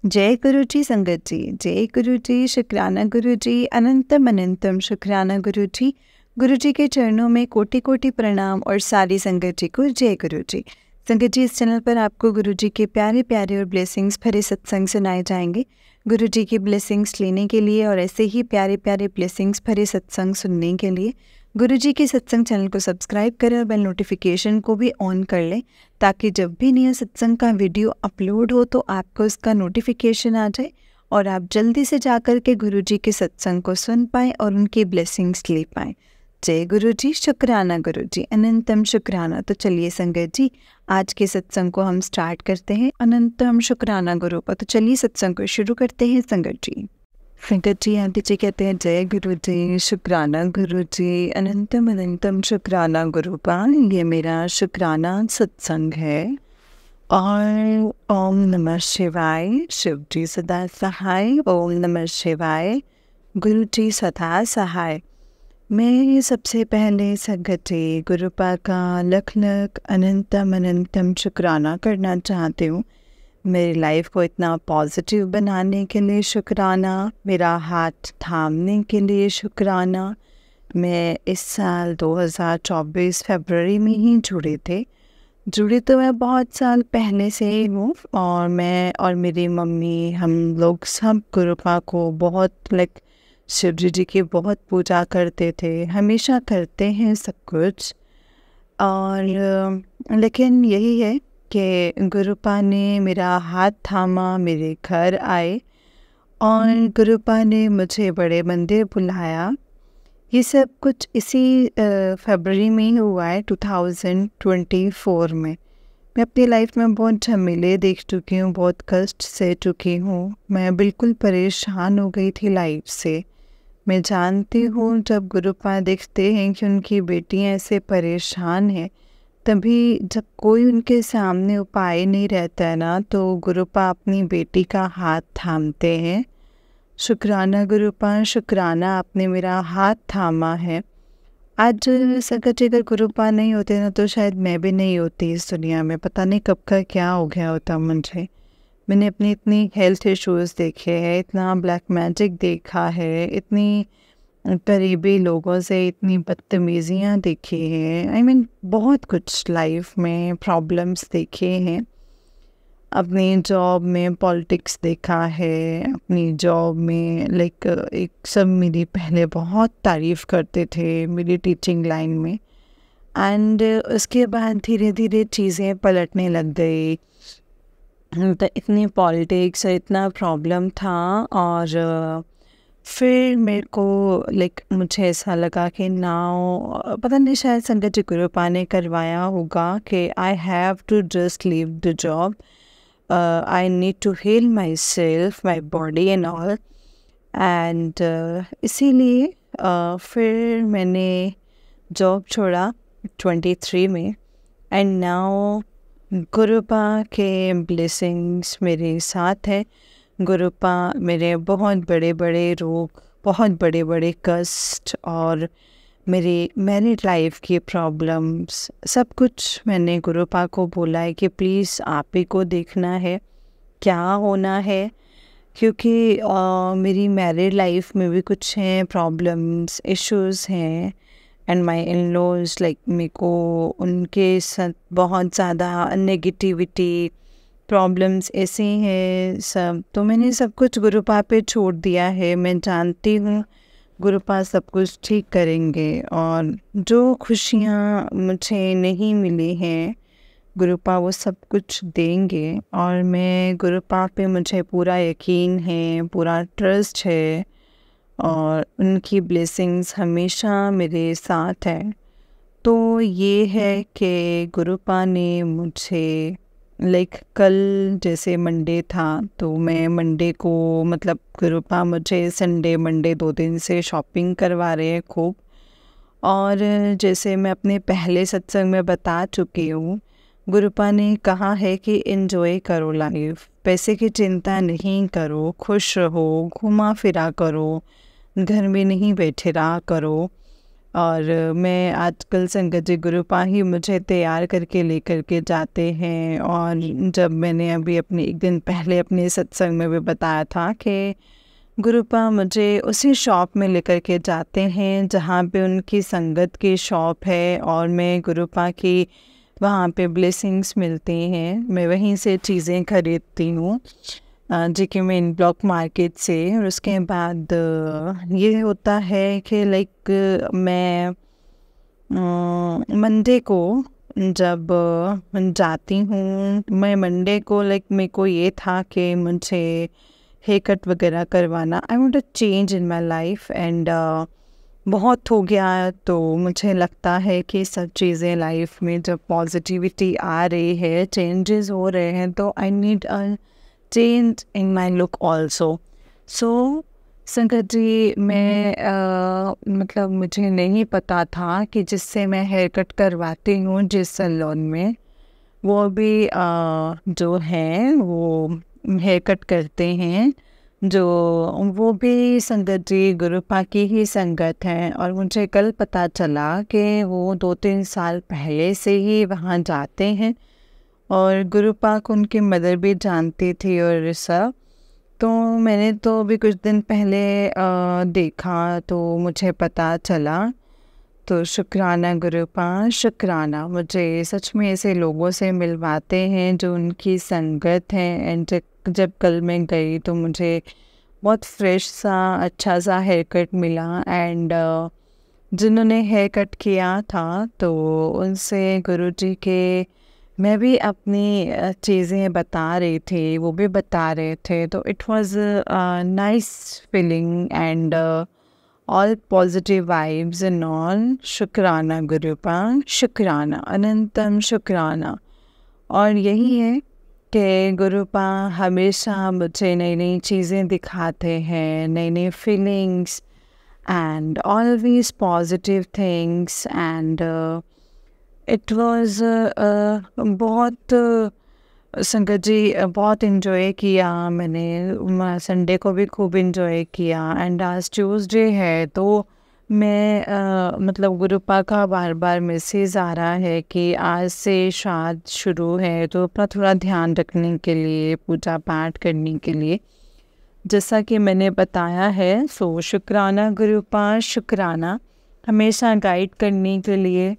जय गुरु जी संगत जी, जय गुरु जी, शुक्राना गुरु जी, अनंतम अनंतम शुक्राना गुरु जी। गुरु जी के चरणों में कोटि कोटि प्रणाम और सारी संगत जी को जय गुरु जी। संगत जी, इस चैनल पर आपको गुरु जी के प्यारे प्यारे और ब्लेसिंग्स भरे सत्संग सुनाए जाएंगे। गुरु जी की ब्लेसिंग्स लेने के लिए और ऐसे ही प्यारे प्यारे ब्लेसिंग्स भरे सत्संग सुनने के लिए गुरु जी के सत्संग चैनल को सब्सक्राइब करें और बेल नोटिफिकेशन को भी ऑन कर लें, ताकि जब भी नया सत्संग का वीडियो अपलोड हो तो आपको उसका नोटिफिकेशन आ जाए और आप जल्दी से जाकर के गुरु जी के सत्संग को सुन पाएँ और उनकी ब्लेसिंग्स ले पाएँ। जय गुरु जी, शुक्राना गुरु जी, अनंतम शुक्राना। तो चलिए संगत जी, आज के सत्संग को हम स्टार्ट करते हैं अनंतम शुक्राना गुरु पर। तो चलिए सत्संग को शुरू करते हैं संगत जी। संगत जी, आंटी जी कहते हैं जय गुरु जी, शुक्राना गुरु जी, अनंतम अनंतम शुक्राना गुरु पाल। ये मेरा शुक्राना सत्संग है। और ओम नमः शिवाय, शिव जी सदा सहाय। ओम नमः शिवाय, गुरु जी सदा सहाय। मैं सबसे पहले संगत जी गुरुपा का लख लख अनंतम अनंतम शुक्राना करना चाहती हूँ। मेरी लाइफ को इतना पॉजिटिव बनाने के लिए शुक्राना, मेरा हाथ थामने के लिए शुक्राना। मैं इस साल 2024 फरवरी में ही जुड़ी तो मैं बहुत साल पहले से ही हूँ। और मैं और मेरी मम्मी, हम लोग सब गुरुपा को बहुत शिव जी की बहुत पूजा करते थे, हमेशा करते हैं सब कुछ। और लेकिन यही है कि गुरुपा ने मेरा हाथ थामा, मेरे घर आए और गुरुपा ने मुझे बड़े मंदिर बुलाया। ये सब कुछ इसी फरवरी में ही हुआ है, 2024 में। मैं अपनी लाइफ में बहुत झमेले देख चुकी हूँ, बहुत कष्ट सह चुकी हूँ। मैं बिल्कुल परेशान हो गई थी लाइफ से। मैं जानती हूँ जब गुरुपा देखते हैं कि उनकी बेटियाँ ऐसे परेशान हैं, तभी जब कोई उनके सामने उपाय नहीं रहता है ना, तो गुरुपा अपनी बेटी का हाथ थामते हैं। शुक्राना गुरुपा, शुक्राना आपने मेरा हाथ थामा है। आज संगत जी, अगर गुरुपा नहीं होते ना तो शायद मैं भी नहीं होती इस दुनिया में। पता नहीं कब का क्या हो गया होता मुझे। मैंने अपनी इतनी हेल्थ इश्यूज़ देखे हैं, इतना ब्लैक मैजिक देखा है, इतनी करीबी लोगों से इतनी बदतमीज़ियाँ देखी हैं। बहुत कुछ लाइफ में प्रॉब्लम्स देखे हैं। अपनी जॉब में पॉलिटिक्स देखा है, अपनी जॉब में एक सब मेरी पहले बहुत तारीफ़ करते थे मेरी टीचिंग लाइन में। एंड उसके बाद धीरे धीरे चीज़ें पलटने लग गई। तो इतनी पॉलिटिक्स, इतना प्रॉब्लम था। और फिर मेरे को मुझे ऐसा लगा कि नाउ पता नहीं, शायद संगत जी गुरुपा ने करवाया होगा कि I have to just leave the job. I need to heal myself, my body and all. And इसीलिए फिर मैंने जॉब छोड़ा 23 में। एंड नाउ गुरुपा के ब्लेसिंग्स मेरे साथ है। गुरुपा मेरे बहुत बड़े बड़े रोग, बहुत बड़े बड़े कष्ट और मेरी मैरिड लाइफ की प्रॉब्लम्स, सब कुछ मैंने गुरुपा को बोला है कि प्लीज़ आप ही को देखना है क्या होना है। क्योंकि मेरी मैरिड लाइफ में भी कुछ हैं प्रॉब्लम्स, इश्यूज़ हैं। एंड माई इन लॉज मेरे को उनके साथ बहुत ज़्यादा नेगेटिविटी, प्रॉब्लम्स ऐसे हैं सब। तो मैंने सब कुछ गुरुपा पे छोड़ दिया है। मैं जानती हूँ गुरुपा सब कुछ ठीक करेंगे। और जो खुशियाँ मुझे नहीं मिली हैं, गुरुपा वो सब कुछ देंगे। और मैं गुरुपा पे मुझे पूरा यकीन है, पूरा ट्रस्ट है और उनकी ब्लेसिंग्स हमेशा मेरे साथ है। तो ये है कि गुरुपा ने मुझे कल जैसे मंडे था, तो मैं मंडे को गुरुपा मुझे संडे मंडे 2 दिन से शॉपिंग करवा रहे हैं खूब। और जैसे मैं अपने पहले सत्संग में बता चुकी हूँ, गुरुपा ने कहा है कि एंजॉय करो लाइफ, पैसे की चिंता नहीं करो, खुश रहो, घुमा फिरा करो, घर में नहीं बैठे रहा करो। और मैं आजकल संगत जी गुरुपा ही मुझे तैयार करके लेकर के जाते हैं। और जब मैंने अभी अपने एक दिन पहले अपने सत्संग में भी बताया था कि गुरुपा मुझे उसी शॉप में लेकर के जाते हैं जहाँ पे उनकी संगत की शॉप है, और मैं गुरुपा की वहाँ पे ब्लेसिंग्स मिलती हैं, मैं वहीं से चीज़ें खरीदती हूँ जेके मेन ब्लॉक मार्केट से। और उसके बाद ये होता है कि लाइक मैं मंडे को जब जाती हूँ, मैं मंडे को लाइक मेरे को ये था कि मुझे हेयर कट वगैरह करवाना, I want a change in my life and बहुत हो गया। तो मुझे लगता है कि सब चीज़ें लाइफ में जब पॉजिटिविटी आ रही है, चेंजेस हो रहे हैं, तो I need a change in my look also. So संगत जी मैं मतलब मुझे नहीं पता था कि जिससे मैं हेयर कट करवाती हूँ जिस सैलून में, वो भी जो हैं वो हेयर कट करते हैं, जो वो भी संगत जी गुरुपा की ही संगत हैं। और मुझे कल पता चला कि वो 2-3 साल पहले से ही वहाँ जाते हैं, और गुरुपा को उनकी मदर भी जानती थी और सब। तो मैंने तो अभी कुछ दिन पहले देखा तो मुझे पता चला। तो शुक्राना गुरुपा, शुक्राना, मुझे सच में ऐसे लोगों से मिलवाते हैं जो उनकी संगत है। एंड जब कल मैं गई तो मुझे बहुत फ्रेश सा अच्छा सा हेयर कट मिला। एंड जिन्होंने हेयर कट किया था तो उनसे गुरुजी के मैं भी अपनी चीज़ें बता रही थी, वो भी बता रहे थे। तो it was nice feeling and all positive vibes and all. शुक्राना गुरुपा, शुक्राना, अनंतम शुक्राना। और यही है कि गुरुपा हमेशा मुझे नई नई चीज़ें दिखाते हैं, नई नई feelings and always positive things. And it was बहुत संगत जी बहुत इन्जॉय किया मैंने, संडे को भी खूब इन्जॉय किया। एंड आज ट्यूसडे है तो मैं मतलब गुरुपा का बार बार मैसेज आ रहा है कि आज से श्राद्ध शुरू है, तो अपना थोड़ा ध्यान रखने के लिए, पूजा पाठ करने के लिए, जैसा कि मैंने बताया है। सो शुक्राना गुरुपा, शुक्राना, हमेशा गाइड करने के लिए,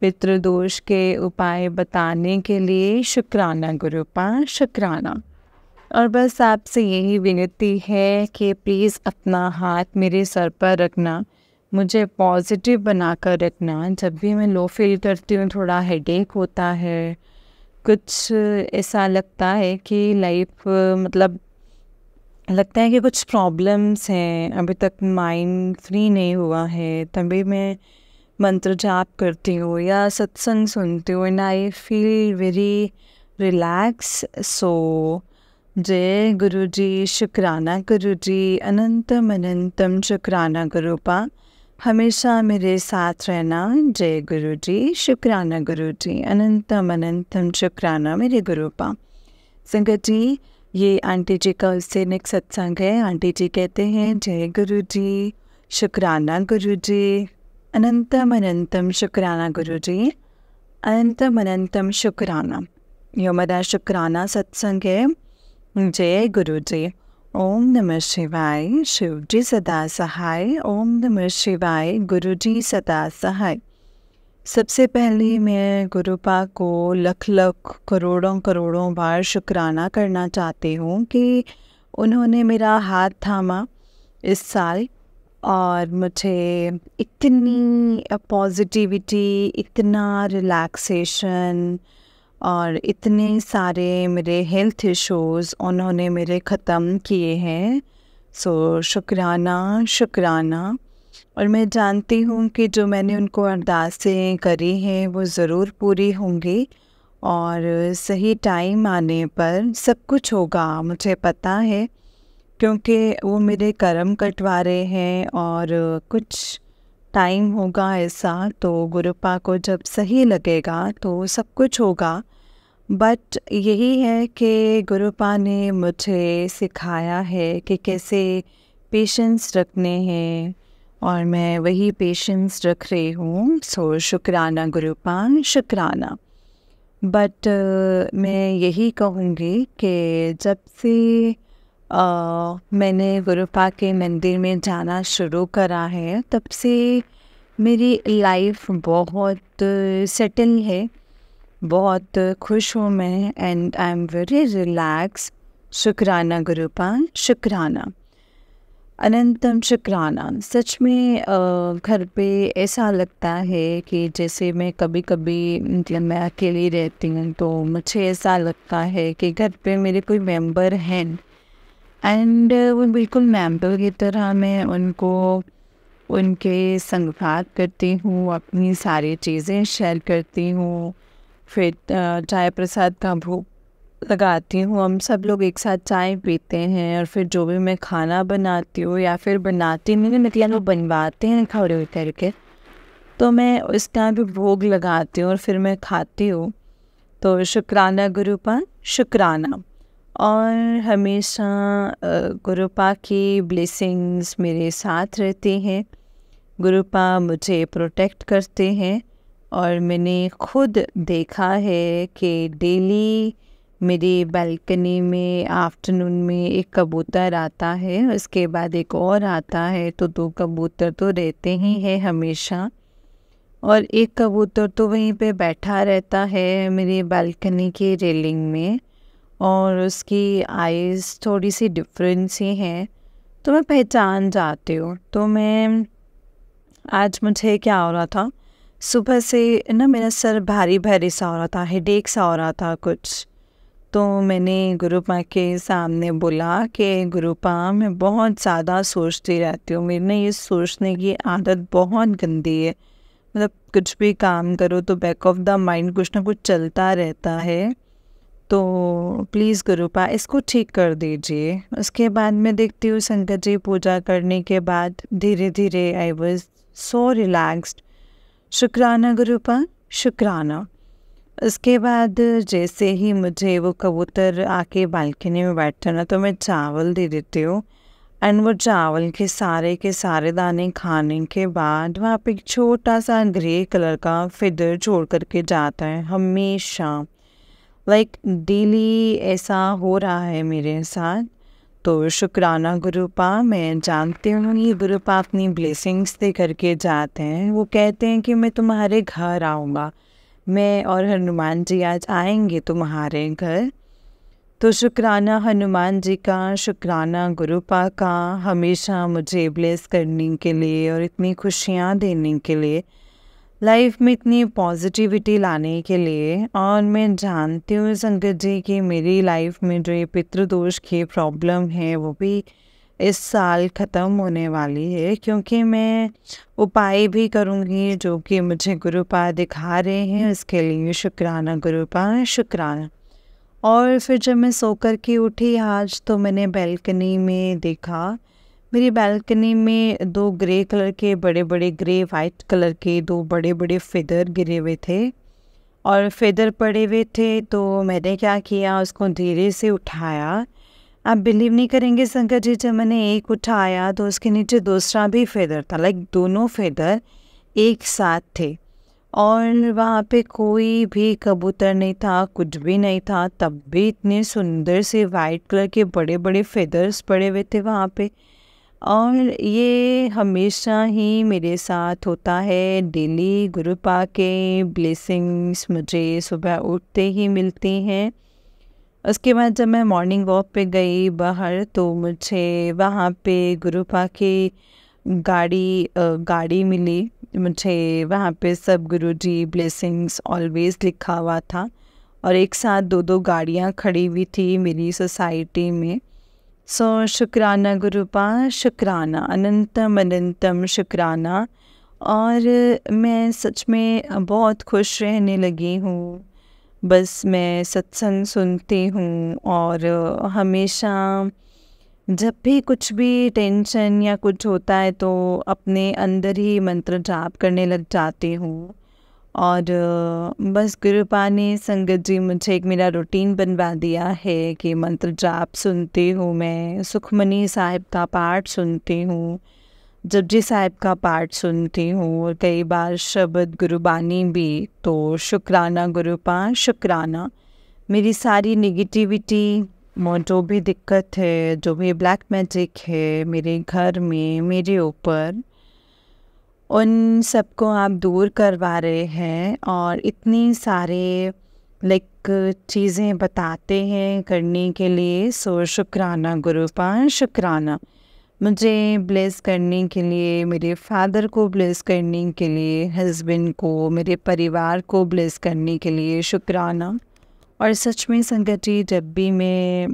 पितृदोष के उपाय बताने के लिए। शुक्राना गुरुपा, शुक्राना। और बस आपसे यही विनती है कि प्लीज़ अपना हाथ मेरे सर पर रखना, मुझे पॉजिटिव बनाकर रखना। जब भी मैं लो फील करती हूँ, थोड़ा हेडेक होता है, कुछ ऐसा लगता है कि लाइफ मतलब लगता है कि कुछ प्रॉब्लम्स हैं, अभी तक माइंड फ्री नहीं हुआ है, तभी मैं मंत्र जाप करती हूँ या सत्संग सुनती हूँ and I feel very relax. So जय गुरुजी, शुक्राना गुरुजी, अनंतम अनंतम शुक्राना गुरुपा, हमेशा मेरे साथ रहना। जय गुरुजी, शुक्राना गुरुजी, अनंतम अनंतम शुक्राना मेरे गुरुपा। संगत जी ये आंटी जी का उससे नेक्स्ट सत्संग है। आंटी जी कहते हैं जय गुरुजी, शुक्राना गुरुजी, अनंतम अनंतम शुक्राना गुरुजी, अनंतम अनंतम शुक्राना। ये हमारा शुक्राना सत्संग है। जय गुरुजी। ओम नमः शिवाय, शिव जी सदा सहाय। ओम नमः शिवाय, गुरुजी सदा सहाय। सबसे पहले मैं गुरुपा को लख लख करोड़ों करोड़ों बार शुक्राना करना चाहती हूँ कि उन्होंने मेरा हाथ थामा इस साल और मुझे इतनी पॉजिटिविटी, इतना रिलैक्सेशन और इतने सारे मेरे हेल्थ इश्यूज़ उन्होंने मेरे ख़त्म किए हैं। सो शुक्राना, शुक्राना। और मैं जानती हूँ कि जो मैंने उनको अरदासें करी हैं वो ज़रूर पूरी होंगी और सही टाइम आने पर सब कुछ होगा, मुझे पता है, क्योंकि वो मेरे कर्म कटवा रहे हैं। और कुछ टाइम होगा ऐसा, तो गुरुपा को जब सही लगेगा तो सब कुछ होगा। बट यही है कि गुरुपा ने मुझे सिखाया है कि कैसे पेशेंस रखने हैं और मैं वही पेशेंस रख रही हूँ। सो शुक्राना गुरुपान, शुक्राना। बट मैं यही कहूँगी कि जब से मैंने गुरुपा के मंदिर में जाना शुरू करा है, तब से मेरी लाइफ बहुत सेटल है, बहुत खुश हूँ मैं, and I am very relax. शुक्राना गुरुपान, शुक्राना, अनंतम शुक्राना। सच में घर पे ऐसा लगता है कि जैसे मैं कभी कभी मतलब मैं अकेली रहती हूँ, तो मुझे ऐसा लगता है कि घर पे मेरे कोई मेंबर हैं, एंड वो बिल्कुल मेंबर की तरह मैं उनको उनके संग बात करती हूँ, अपनी सारी चीज़ें शेयर करती हूँ। फिर चाय प्रसाद का भोग लगाती हूँ, हम सब लोग एक साथ चाय पीते हैं, और फिर जो भी मैं खाना बनाती हूँ या फिर बनाती नहीं, मतलब वो बनवाते हैं खड़े करके, तो मैं उसका भी भोग लगाती हूँ और फिर मैं खाती हूँ। तो शुक्राना गुरुपा, शुक्राना। और हमेशा गुरुपा की ब्लेसिंग्स मेरे साथ रहती हैं। गुरुपा मुझे प्रोटेक्ट करते हैं, और मैंने खुद देखा है कि डेली मेरी बालकनी में आफ्टरनून में एक कबूतर आता है, उसके बाद एक और आता है, तो 2 कबूतर तो रहते ही हैं हमेशा। और एक कबूतर तो वहीं पे बैठा रहता है मेरी बालकनी की रेलिंग में, और उसकी आईज़ थोड़ी सी डिफरेंट सी हैं, तो मैं पहचान जाती हूँ। तो मैं आज मुझे क्या हो रहा था, सुबह से ना मेरा सर भारी भारी सा हो रहा था, हेडेक सा हो रहा था कुछ। तो मैंने गुरुपा के सामने बोला कि गुरुपा, मैं बहुत ज़्यादा सोचती रहती हूँ, मेरी ना ये सोचने की आदत बहुत गंदी है। मतलब कुछ भी काम करो तो बैक ऑफ द माइंड कुछ ना कुछ चलता रहता है, तो प्लीज़ गुरुपा इसको ठीक कर दीजिए। उसके बाद मैं देखती हूँ शंकर जी पूजा करने के बाद धीरे धीरे आई वॉज सो रिलैक्स्ड। शुक्राना गुरुपा, शुक्राना। उसके बाद जैसे ही मुझे वो कबूतर आके बालकनी में बैठता ना, तो मैं चावल दे देती हूँ, एंड वो चावल के सारे दाने खाने के बाद वहाँ पे एक छोटा सा ग्रे कलर का फिदर छोड़ करके जाता है हमेशा। लाइक डेली ऐसा हो रहा है मेरे साथ। तो शुक्राना गुरुपा, मैं जानती हूँ ये गुरुपा अपनी ब्लेसिंग्स दे करके जाते हैं। वो कहते हैं कि मैं तुम्हारे घर आऊँगा, मैं और हनुमान जी आज आएंगे तुम्हारे घर। तो शुक्राना हनुमान जी का, शुक्राना गुरुपा का, हमेशा मुझे ब्लेस करने के लिए और इतनी खुशियाँ देने के लिए, लाइफ में इतनी पॉजिटिविटी लाने के लिए। और मैं जानती हूँ संगत जी कि मेरी लाइफ में जो ये पितृदोष की प्रॉब्लम है वो भी इस साल ख़त्म होने वाली है, क्योंकि मैं उपाय भी करूँगी जो कि मुझे गुरुपा दिखा रहे हैं। इसके लिए शुक्राना गुरुपा, शुक्राना। और फिर जब मैं सो कर के उठी आज, तो मैंने बालकनी में देखा, मेरी बालकनी में 2 ग्रे कलर के बड़े बड़े ग्रे वाइट कलर के 2 बड़े बड़े फेदर गिरे हुए थे, और फेदर पड़े हुए थे। तो मैंने क्या किया, उसको धीरे से उठाया। आप बिलीव नहीं करेंगे संकट जी, जब मैंने एक उठाया तो उसके नीचे दूसरा भी फेदर था, लाइक दोनों फेदर एक साथ थे, और वहाँ पे कोई भी कबूतर नहीं था, कुछ भी नहीं था, तब भी इतने सुंदर से वाइट कलर के बड़े बड़े फेदर्स पड़े हुए थे वहाँ पे। और ये हमेशा ही मेरे साथ होता है, डेली गुरुपा के ब्लेसिंग्स मुझे सुबह उठते ही मिलती हैं। उसके बाद जब मैं मॉर्निंग वॉक पे गई बाहर, तो मुझे वहाँ पे गुरुपा की गाड़ी मिली मुझे। वहाँ पे सब गुरुजी ब्लेसिंग्स ऑलवेज लिखा हुआ था, और एक साथ 2-2 गाड़ियाँ खड़ी हुई थी मेरी सोसाइटी में। सो शुक्राना गुरुपा, शुक्राना, अनंतम अनंतम शुक्राना। और मैं सच में बहुत खुश रहने लगी हूँ। बस मैं सत्संग सुनती हूँ, और हमेशा जब भी कुछ भी टेंशन या कुछ होता है तो अपने अंदर ही मंत्र जाप करने लग जाती हूँ। और बस गुरुपा ने संगत जी मुझे एक मेरा रूटीन बनवा दिया है कि मंत्र जाप सुनती हूँ, मैं सुखमनी साहिब का पाठ सुनती हूँ, जपजी साहिब का पाठ सुनती हूँ और कई बार शब्द गुरुबानी भी। तो शुक्राना गुरुपा, शुक्राना। मेरी सारी नेगेटिविटी, जो भी दिक्कत है, जो भी ब्लैक मैजिक है मेरे घर में, मेरे ऊपर, उन सबको आप दूर करवा रहे हैं और इतनी सारे चीज़ें बताते हैं करने के लिए। सो शुक्राना गुरुपा, शुक्राना। मुझे ब्लेस करने के लिए, मेरे फादर को ब्लेस करने के लिए, हस्बैंड को, मेरे परिवार को ब्लेस करने के लिए शुक्राना। और सच में संगत जी, जब भी मैं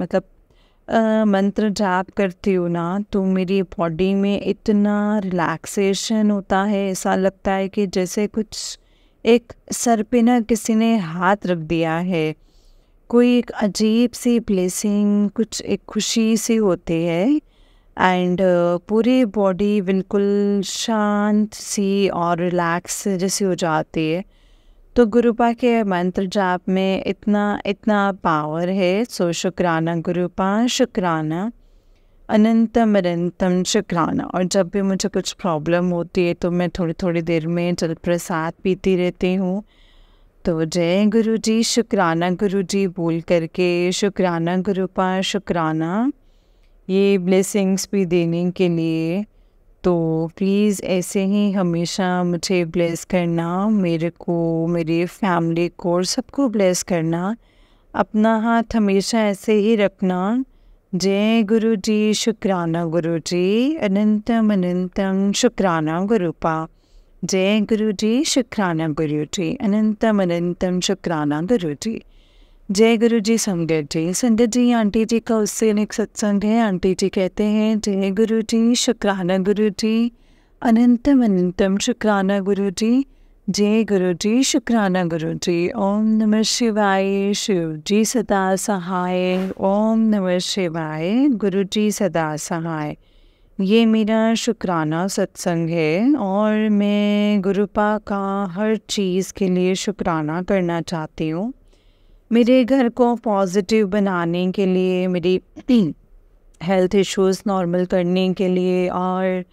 मंत्र जाप करती हूँ ना, तो मेरी बॉडी में इतना रिलैक्सेशन होता है, ऐसा लगता है कि जैसे कुछ एक सर पे ना किसी ने हाथ रख दिया है। कोई एक अजीब सी ब्लेसिंग, कुछ एक खुशी सी होती है एंड पूरी बॉडी बिल्कुल शांत सी और रिलैक्स जैसी हो जाती है। तो गुरुपा के मंत्र जाप में इतना पावर है। सो शुक्राना गुरुपा, शुक्राना, अनंतम अनंतम शुक्राना। और जब भी मुझे कुछ प्रॉब्लम होती है तो मैं थोड़ी थोड़ी देर में जल प्रसाद पीती रहती हूँ। तो जय गुरु जी, शुक्राना गुरु जी बोल करके, शुक्राना गुरुपा, शुक्राना, ये ब्लेसिंग्स भी देने के लिए। तो प्लीज़ ऐसे ही हमेशा मुझे ब्लेस करना, मेरे को, मेरी फैमिली को और सबको ब्लेस करना। अपना हाथ हमेशा ऐसे ही रखना। जय गुरु जी, शुक्राना गुरु जी, अनंतम अनंतम शुक्राना गुरुपा। जय गुरु जी, शुक्राना गुरु जी, अनंतम अनंतम शुक्राना गुरु जी। जय गुरु जी। संगत जी आंटी जी का उससे एक सत्संग है। आंटी जी कहते हैं, जय गुरु जी, शुक्राना गुरु जी, अनंतम अनंतम शुक्राना गुरु जी। जय गुरु जी, शुक्राना गुरु जी। ओम नमः शिवाय, शिव जी सदा सहाय। ओम नमः शिवाय, गुरु जी सदा सहाय। ये मेरा शुक्राना सत्संग है और मैं गुरुपा का हर चीज़ के लिए शुक्राना करना चाहती हूँ। मेरे घर को पॉजिटिव बनाने के लिए, मेरी हेल्थ इश्यूज़ नॉर्मल करने के लिए, और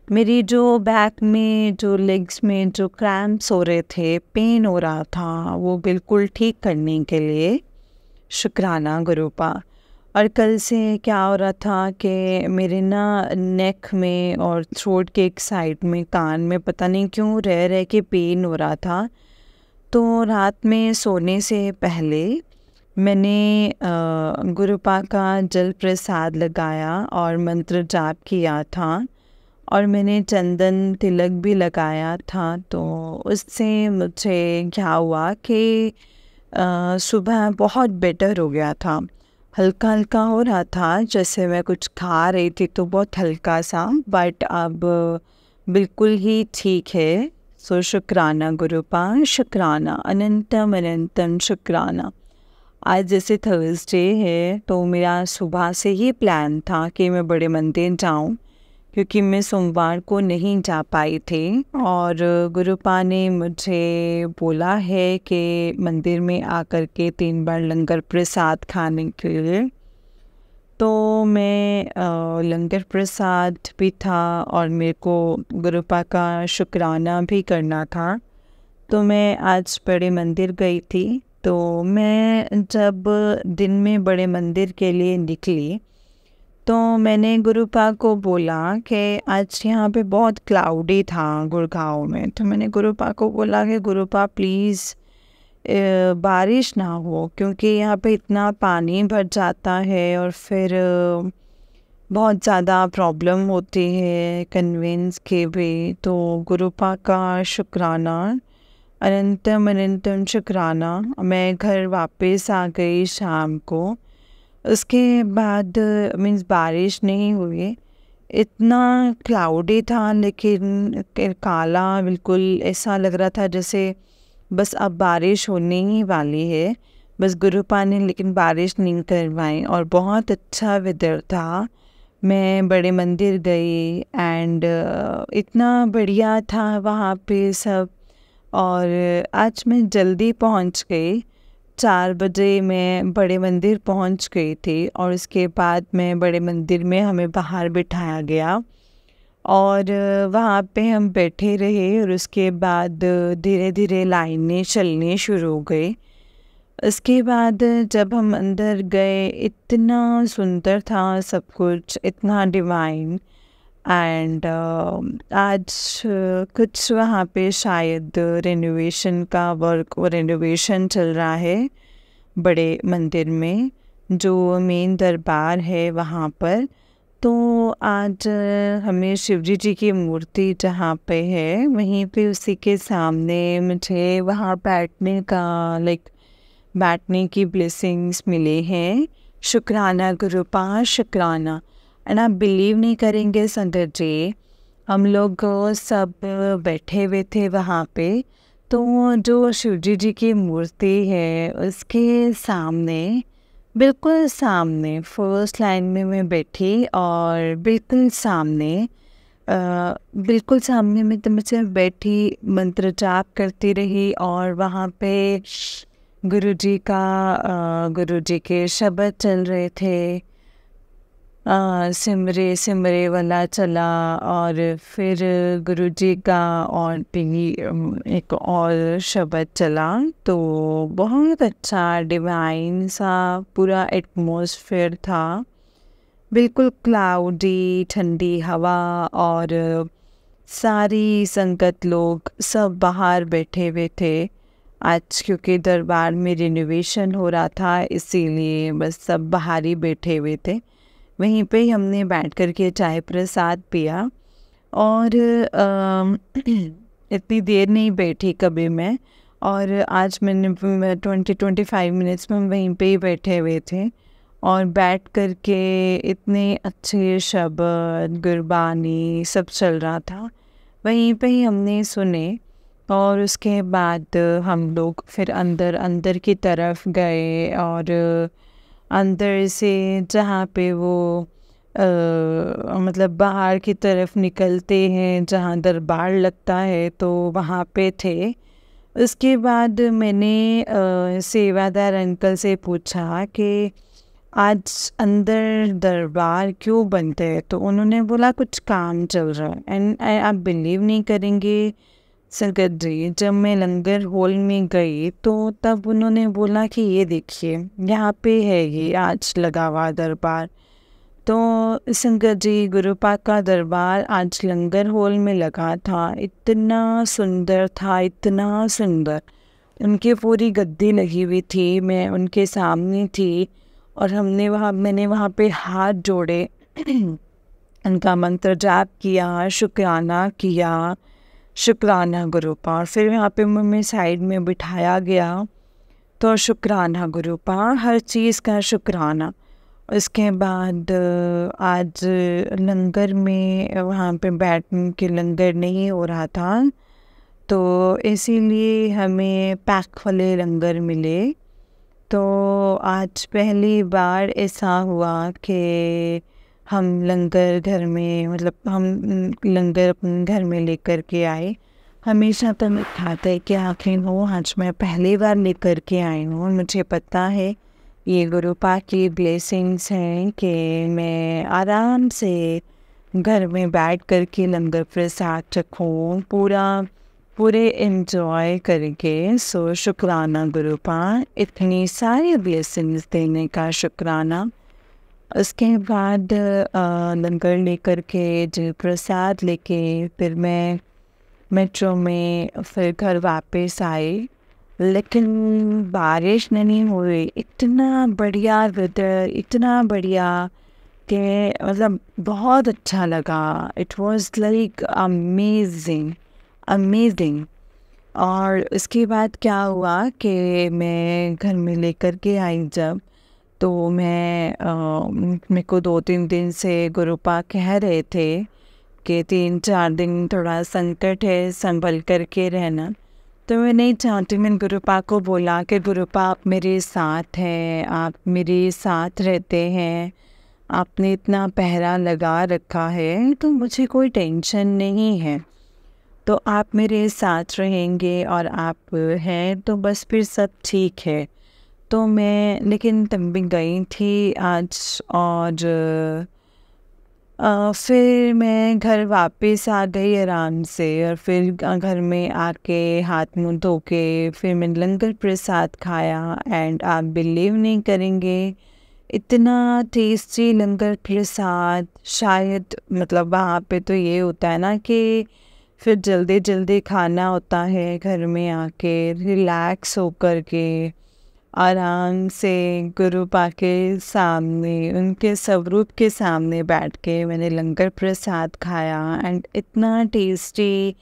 मेरी जो बैक में, जो लेग्स में जो क्रैम्प्स हो रहे थे, पेन हो रहा था, वो बिल्कुल ठीक करने के लिए शुक्राना गुरुपा। और कल से क्या हो रहा था कि मेरे ना नेक में और थ्रोट के एक साइड में, कान में, पता नहीं क्यों रह के पेन हो रहा था। तो रात में सोने से पहले मैंने गुरुपा का जल प्रसाद लगाया और मंत्र जाप किया था और मैंने चंदन तिलक भी लगाया था। तो उससे मुझे क्या हुआ कि सुबह बहुत बेटर हो गया था। हल्का हल्का हो रहा था, जैसे मैं कुछ खा रही थी तो बहुत हल्का सा, बट अब बिल्कुल ही ठीक है। सो शुक्राना गुरुपा, शुक्राना, अनंतम अनंतम शुक्राना। आज जैसे थर्सडे है तो मेरा सुबह से ही प्लान था कि मैं बड़े मंदिर जाऊं, क्योंकि मैं सोमवार को नहीं जा पाई थी और गुरुपा ने मुझे बोला है कि मंदिर में आकर के 3 बार लंगर प्रसाद खाने के लिए। तो मैं लंगर प्रसाद भी था और मेरे को गुरुपा का शुक्राना भी करना था। तो मैं आज बड़े मंदिर गई थी। तो मैं जब दिन में बड़े मंदिर के लिए निकली तो मैंने गुरुपा को बोला कि आज यहाँ पे बहुत क्लाउडी था गुड़गांव में। तो मैंने गुरुपा को बोला कि गुरुपा प्लीज़ बारिश ना हो, क्योंकि यहाँ पे इतना पानी भर जाता है और फिर बहुत ज़्यादा प्रॉब्लम होती है कन्वेंस के भी। तो गुरुपा का शुक्राना, अनंतम अनंतम शुक्राना। मैं घर वापस आ गई शाम को। उसके बाद मीन्स बारिश नहीं हुई, इतना क्लाउडी था लेकिन काला, बिल्कुल ऐसा लग रहा था जैसे बस अब बारिश होने ही वाली है। बस गुरुपा ने लेकिन बारिश नहीं करवाई और बहुत अच्छा वेदर था। मैं बड़े मंदिर गई एंड इतना बढ़िया था वहाँ पे सब। और आज मैं जल्दी पहुँच गई, 4 बजे मैं बड़े मंदिर पहुँच गई थी और उसके बाद मैं बड़े मंदिर में हमें बाहर बिठाया गया और वहाँ पे हम बैठे रहे और उसके बाद धीरे धीरे लाइनें चलनी शुरू हो गई। उसके बाद जब हम अंदर गए, इतना सुंदर था सब कुछ, इतना डिवाइन। एंड आज कुछ वहाँ पे शायद रेनोवेशन का वर्क और रेनोवेशन चल रहा है बड़े मंदिर में, जो मेन दरबार है वहाँ पर। तो आज हमें शिवजी जी की मूर्ति जहाँ पे है वहीं पे उसी के सामने मुझे वहाँ बैठने की ब्लेसिंग्स मिले हैं। शुक्राना गुरुपा, शुक्राना। एंड आप बिलीव नहीं करेंगे संगत जी, हम लोग सब बैठे हुए थे वहाँ पे, तो जो शिवजी जी की मूर्ति है उसके सामने, बिल्कुल सामने फर्स्ट लाइन में मैं बैठी और बिल्कुल सामने में तो मुझे बैठी मंत्र जाप करती रही। और वहाँ पे गुरुजी के शब्द चल रहे थे, सिमरे सिमरे वाला चला। और फिर गुरुजी का और भी एक और शब्द चला। तो बहुत अच्छा डिवाइन सा पूरा एटमॉस्फेयर था, बिल्कुल क्लाउडी ठंडी हवा। और सारी संगत लोग सब बाहर बैठे हुए थे आज, क्योंकि दरबार में रिनोवेशन हो रहा था, इसीलिए बस सब बाहर ही बैठे हुए थे। वहीं पे ही हमने बैठ कर के चाय प्रसाद पिया। और इतनी देर नहीं बैठी कभी मैं, और आज मैंने 20-25 मिनट्स में वहीं पे ही बैठे हुए थे। और बैठ कर के इतने अच्छे शब्द गुरबानी सब चल रहा था, वहीं पे ही हमने सुने। और उसके बाद हम लोग फिर अंदर की तरफ गए। और अंदर से जहाँ पे वो मतलब बाहर की तरफ निकलते हैं जहाँ दरबार लगता है, तो वहाँ पे थे। उसके बाद मैंने सेवादार अंकल से पूछा कि आज अंदर दरबार क्यों बनते हैं, तो उन्होंने बोला कुछ काम चल रहा है। एंड आप बिलीव नहीं करेंगे संगत जी, जब मैं लंगर हॉल में गई तो तब उन्होंने बोला कि ये देखिए यहाँ पे है ये आज लगा हुआ दरबार। तो संगत जी, गुरुपा का दरबार आज लंगर हॉल में लगा था। इतना सुंदर था, इतना सुंदर। उनकी पूरी गद्दी लगी हुई थी, मैं उनके सामने थी और मैंने वहाँ पे हाथ जोड़े उनका मंत्र जाप किया, शुक्राना किया, शुक्राना गुरुपा। फिर यहाँ पे मैं साइड में बिठाया गया, तो शुक्राना गुरुपा, हर चीज़ का शुक्राना। उसके बाद आज लंगर में वहाँ पे बैठने के लंगर नहीं हो रहा था, तो इसीलिए हमें पैक वाले लंगर मिले। तो आज पहली बार ऐसा हुआ कि हम लंगर घर में, मतलब हम लंगर अपने घर में लेकर के आए। हमेशा तो मैं खाता है कि आखिर हो, आज मैं पहली बार लेकर के आई हूँ। मुझे पता है ये गुरुपा की ब्लेसिंग्स हैं कि मैं आराम से घर में बैठ कर के लंगर प्रसाद चखूँ, पूरे एंजॉय करके। सो शुक्राना गुरुपा, इतनी सारी ब्लेसिंग्स देने का शुक्राना। उसके बाद लंगर लेकर के जो प्रसाद लेके फिर मैं मेट्रो में फिर घर वापस आई। लेकिन बारिश नहीं हुई, इतना बढ़िया वेदर, इतना बढ़िया कि मतलब बहुत अच्छा लगा। It was like amazing. और उसके बाद क्या हुआ कि मैं घर में लेकर के आई जब, तो मेरे को 2-3 दिन से गुरुपा कह रहे थे कि 3-4 दिन थोड़ा संकट है, संभल कर के रहना। तो मैं नहीं चाहती, मैंने गुरुपा को बोला कि गुरुपा आप मेरे साथ हैं, आप मेरे साथ रहते हैं, आपने इतना पहरा लगा रखा है, तो मुझे कोई टेंशन नहीं है। तो आप मेरे साथ रहेंगे और आप हैं तो बस फिर सब ठीक है। तो मैं लेकिन तब भी गई थी आज, और फिर मैं घर वापस आ गई आराम से, और फिर घर में आके हाथ मुंह धो के फिर मैंने लंगर प्रसाद खाया। एंड आप बिलीव नहीं करेंगे, इतना टेस्टी लंगर प्रसाद। शायद मतलब वहाँ पे तो ये होता है ना कि फिर जल्दी जल्दी खाना होता है, घर में आके रिलैक्स होकर के आराम से गुरु पा के सामने, उनके स्वरूप के सामने बैठ के मैंने लंगर प्रसाद खाया। एंड इतना टेस्टी,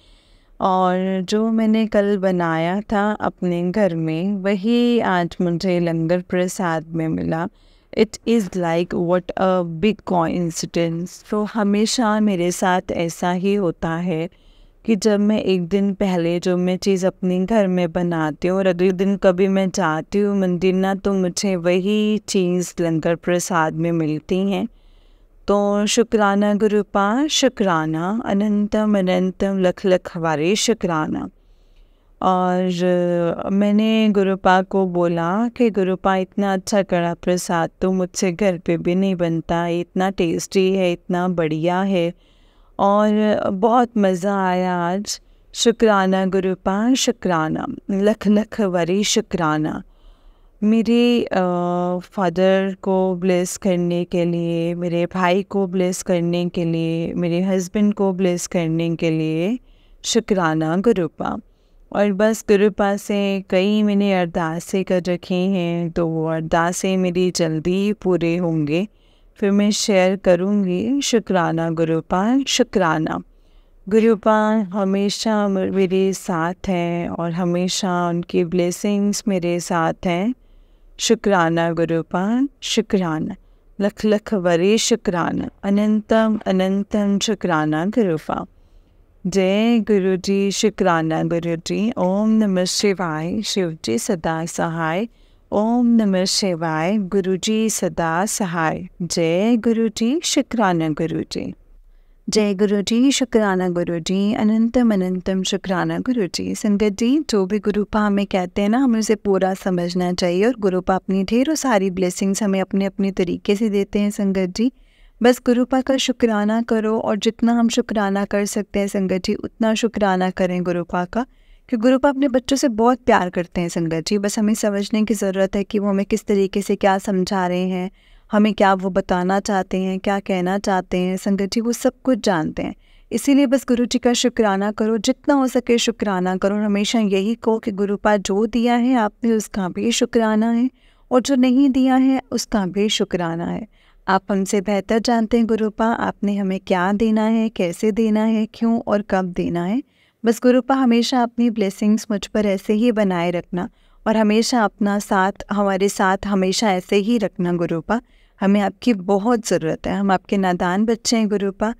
और जो मैंने कल बनाया था अपने घर में वही आज मुझे लंगर प्रसाद में मिला। It is like what a big coincidence. तो हमेशा मेरे साथ ऐसा ही होता है कि जब मैं एक दिन पहले जो मैं चीज़ अपने घर में बनाती हूँ और अगले दिन कभी मैं जाती हूँ मंदिर ना, तो मुझे वही चीज़ लंगर प्रसाद में मिलती हैं। तो शुक्राना गुरुपा, शुक्राना, अनंतम अनंतम लख लख वारे शुक्राना। और मैंने गुरुपा को बोला कि गुरुपा इतना अच्छा कड़ा प्रसाद तो मुझसे घर पे भी नहीं बनता, इतना टेस्टी है, इतना बढ़िया है, और बहुत मज़ा आया आज। शुक्राना गुरुपा, शुक्राना, लख लख वरी शुक्राना। मेरे फादर को ब्लेस करने के लिए, मेरे भाई को ब्लेस करने के लिए, मेरे हस्बैंड को ब्लेस करने के लिए शुक्राना गुरुपा। और बस गुरुपा से कई मैंने अरदासें कर रखी हैं, तो वो अरदासें मेरी जल्दी पूरे होंगे, फिर मैं शेयर करूँगी। शुक्राना गुरुपा, शुक्राना। गुरुपा हमेशा मेरे साथ हैं और हमेशा उनकी ब्लेसिंग्स मेरे साथ हैं। शुक्राना गुरुपा, शुक्राना, लख लख वरे शुक्राना, अनंतम अनंतम शुक्राना गुरुपा। जय गुरु जी, शुक्राना गुरु जी। ओम नमः शिवाय, शिव जी सदा सहाय। ओम नमः शिवाय, गुरु जी सदा सहाय। जय गुरु जी, शुक्राना गुरु जी। जय गुरु जी, शुक्राना गुरु जी, अनंतम अनंतम शुक्राना गुरु जी। संगत जी, जो भी गुरुपा हमें कहते हैं ना, हमें उसे पूरा समझना चाहिए, और गुरुपा अपनी ढेरों सारी ब्लेसिंग्स हमें अपने अपने तरीके से देते हैं। संगत जी, बस गुरुपा का शुक्राना करो, और जितना हम शुक्राना कर सकते हैं संगत जी उतना शुक्राना करें गुरुपा का, कि गुरुपा अपने बच्चों से बहुत प्यार करते हैं। संगत जी, बस हमें समझने की ज़रूरत है कि वो हमें किस तरीके से क्या समझा रहे हैं, हमें क्या वो बताना चाहते हैं, क्या कहना चाहते हैं। संगत जी वो सब कुछ जानते हैं, इसीलिए बस गुरु जी का शुक्राना करो, जितना हो सके शुक्राना करो। हमेशा यही कहो कि गुरुपा जो दिया है आपने उसका भी शुक्राना है, और जो नहीं दिया है उसका भी शुक्राना है। आप हमसे बेहतर जानते हैं गुरुपा, आपने हमें क्या देना है, कैसे देना है, क्यों और कब देना है। बस गुरुपा हमेशा अपनी ब्लेसिंग्स मुझ पर ऐसे ही बनाए रखना, और हमेशा अपना साथ हमारे साथ हमेशा ऐसे ही रखना गुरुपा। हमें आपकी बहुत ज़रूरत है, हम आपके नादान बच्चे हैं गुरुपा।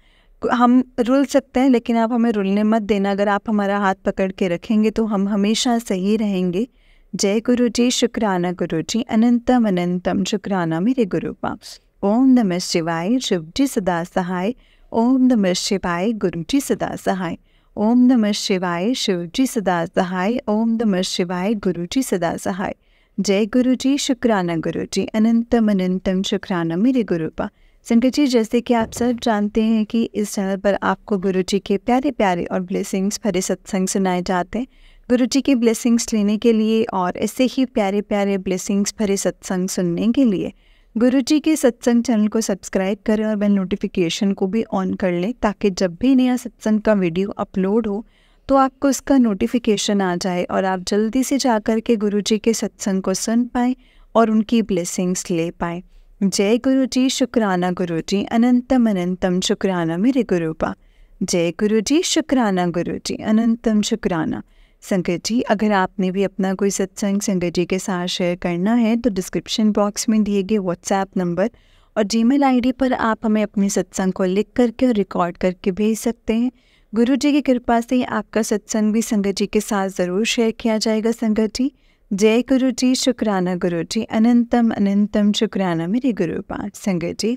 हम रुल सकते हैं लेकिन आप हमें रुलने मत देना। अगर आप हमारा हाथ पकड़ के रखेंगे तो हम हमेशा सही रहेंगे। जय गुरु जी, शुक्राना गुरु जी, अनंतम अनंतम शुक्राना मेरे गुरुपा। ओम नमः शिवाय, शिव जी सदा सहाय। ओम नमः शिवाय, गुरु जी सदा सहाय। ओम नमः शिवाय, शिव जी सदा सहाय। ओम नमः शिवाय, गुरु जी सदा सहाय। जय गुरु जी, शुक्राना गुरु जी, अनंतम अनंतम शुक्राना मेरे गुरुपा। संगत जी, जैसे कि आप सब जानते हैं कि इस चैनल पर आपको गुरु जी के प्यारे प्यारे और ब्लेसिंग्स भरे सत्संग सुनाए जाते हैं। गुरु जी की ब्लेसिंग्स लेने के लिए और ऐसे ही प्यारे प्यारे ब्लेसिंग्स भरे सत्संग सुनने के लिए गुरु जी के सत्संग चैनल को सब्सक्राइब करें और बेल नोटिफिकेशन को भी ऑन कर लें, ताकि जब भी नया सत्संग का वीडियो अपलोड हो तो आपको उसका नोटिफिकेशन आ जाए और आप जल्दी से जाकर के गुरु जी के सत्संग को सुन पाएँ और उनकी ब्लेसिंग्स ले पाएँ। जय गुरु जी, शुक्राना गुरु जी, अनंतम अनंतम शुक्राना मेरे गुरुपा। जय गुरु जी, शुक्राना गुरु जी, अनंतम शुक्राना। संगत जी, अगर आपने भी अपना कोई सत्संग संगत जी के साथ शेयर करना है तो डिस्क्रिप्शन बॉक्स में दिए गए व्हाट्सएप नंबर और जीमेल आईडी पर आप हमें अपने सत्संग को लिख करके और रिकॉर्ड करके भेज सकते हैं। गुरु जी की कृपा से आपका सत्संग भी संगत जी के साथ ज़रूर शेयर किया जाएगा। संगत जी, जय गुरु जी, शुक्राना गुरु जी, अनंतम अनंतम शुक्राना मेरे गुरुपा। संगत जी,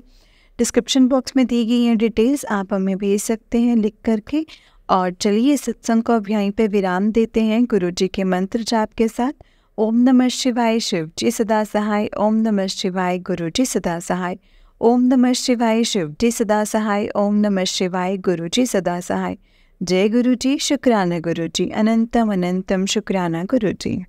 डिस्क्रिप्शन बॉक्स में दी गई हैं डिटेल्स आप हमें भेज सकते हैं लिख करके। और चलिए सत्संग को अब यहीं पे विराम देते हैं गुरु जी के मंत्र जाप के साथ। ओम नमः शिवाय, शिव जी सदा सहाय। ओम नमः शिवाय, गुरु जी सदा सहाय। ओम नमः शिवाय, शिव जी सदा सहाय। ओम नमः शिवाय, गुरु जी सदा सहाय। जय गुरु जी, शुक्राना गुरु जी, अनंतम अनंतम शुक्राना गुरु जी।